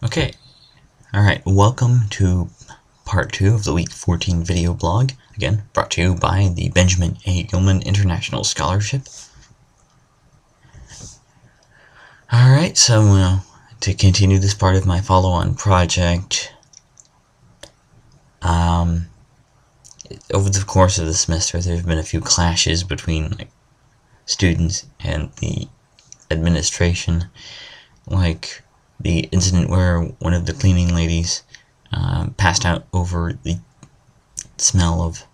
Okay, alright, welcome to part 2 of the week 14 video blog, again, brought to you by the Benjamin A. Gilman International Scholarship. Alright, so to continue this part of my follow-on project, over the course of the semester there have been a few clashes between students and the administration, like the incident where one of the cleaning ladies passed out over the smell of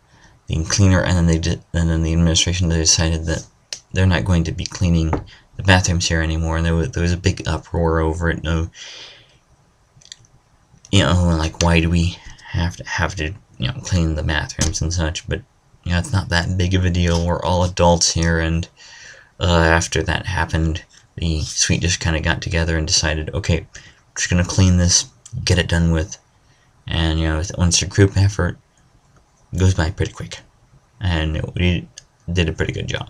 the cleaner, and then the administration decided that they're not going to be cleaning the bathrooms here anymore, and there was a big uproar over it. Like, why do we have to clean the bathrooms and such? But it's not that big of a deal. We're all adults here, and after that happened, the suite just kind of got together and decided, okay, we're just gonna clean this, get it done with, and once a group effort, it goes by pretty quick, and we did a pretty good job.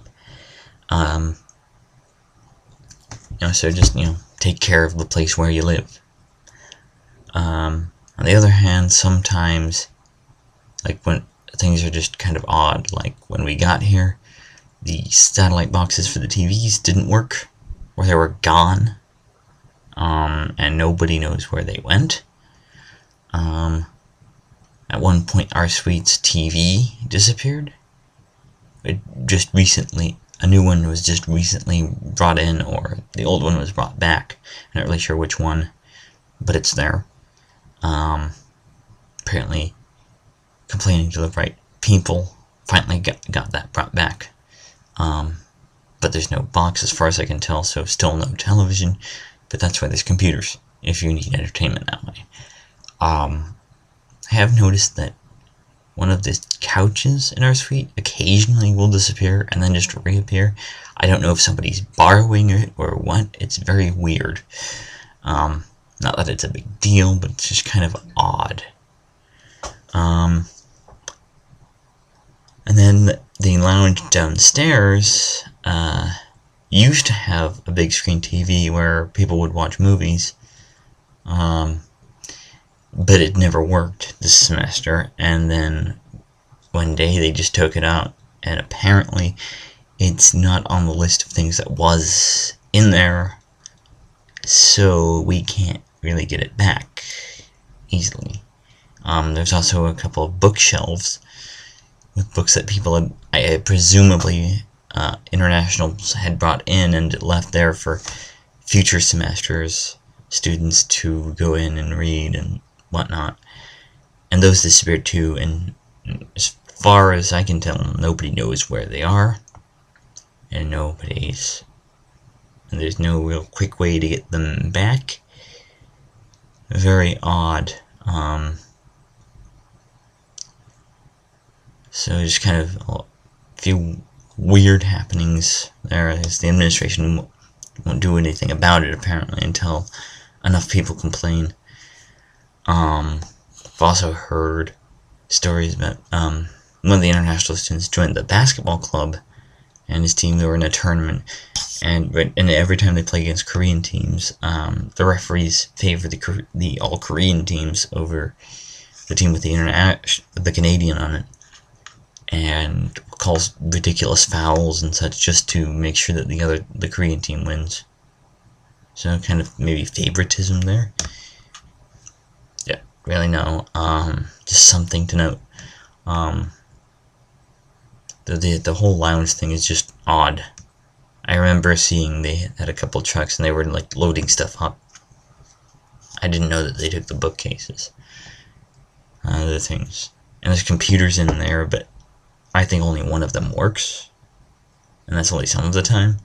So just take care of the place where you live. On the other hand, sometimes, like when things are just kind of odd, like when we got here, the satellite boxes for the TVs didn't work, or they were gone, and nobody knows where they went. At one point, our suite's TV disappeared. A new one was just recently brought in, or the old one was brought back. I'm not really sure which one, but it's there. Apparently, complaining to the right people, finally got that brought back. But there's no box as far as I can tell, so still no television, but that's why there's computers, if you need entertainment that way. I have noticed that one of the couches in our suite occasionally will disappear and then just reappear. I don't know if somebody's borrowing it or what. It's very weird. Not that it's a big deal, but it's just kind of odd. And then the lounge downstairs used to have a big screen TV where people would watch movies, but it never worked this semester, and then one day they just took it out, and apparently it's not on the list of things that was in there, so we can't really get it back easily. There's also a couple of bookshelves with books that people had, presumably internationals had brought in and left there for future semesters, students to go in and read and whatnot. And those disappeared too, and as far as I can tell, nobody knows where they are, and there's no real quick way to get them back. Very odd. So just kind of a few weird happenings there, as the administration won't do anything about it apparently until enough people complain. I've also heard stories about one of the international students joined the basketball club, and his team, they were in a tournament, and every time they play against Korean teams, the referees favor the all Korean teams over the team with the Canadian on it, and calls ridiculous fouls and such just to make sure that the Korean team wins. So kind of maybe favoritism there. Yeah, really no. Just something to note. The whole lounge thing is just odd. I remember seeing they had a couple trucks and they were like loading stuff up. I didn't know that they took the bookcases. Other things. And there's computers in there, but I think only one of them works, and that's only some of the time.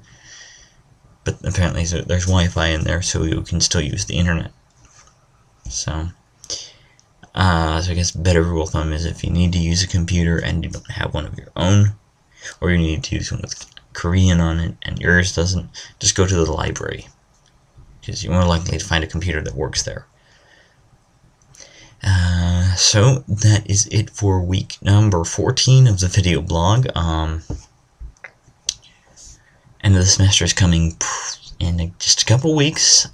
But apparently there's Wi-Fi in there, so you can still use the internet. So I guess a better rule of thumb is if you need to use a computer and you don't have one of your own, or you need to use one with Korean on it and yours doesn't, just go to the library, because you're more likely to find a computer that works there. So that is it for week number 14 of the video blog. End of the semester is coming in just a couple weeks.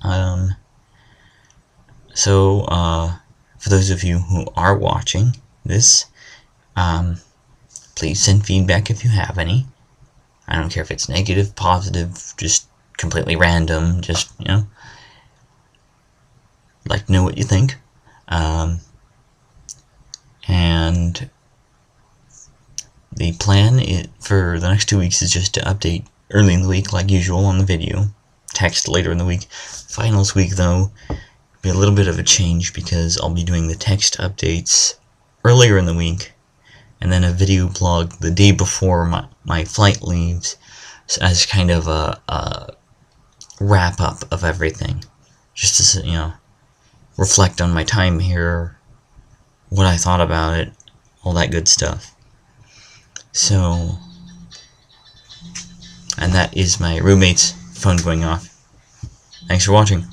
So, for those of you who are watching this, please send feedback if you have any. I don't care if it's negative, positive, just completely random, just, like to know what you think. And the plan for the next 2 weeks is just to update early in the week, like usual, on the video. Text later in the week. Finals week, though, be a little bit of a change because I'll be doing the text updates earlier in the week, and then a video blog the day before my flight leaves, as kind of a wrap up of everything, just to reflect on my time here, what I thought about it, all that good stuff. So, and that is my roommate's phone going off. Thanks for watching.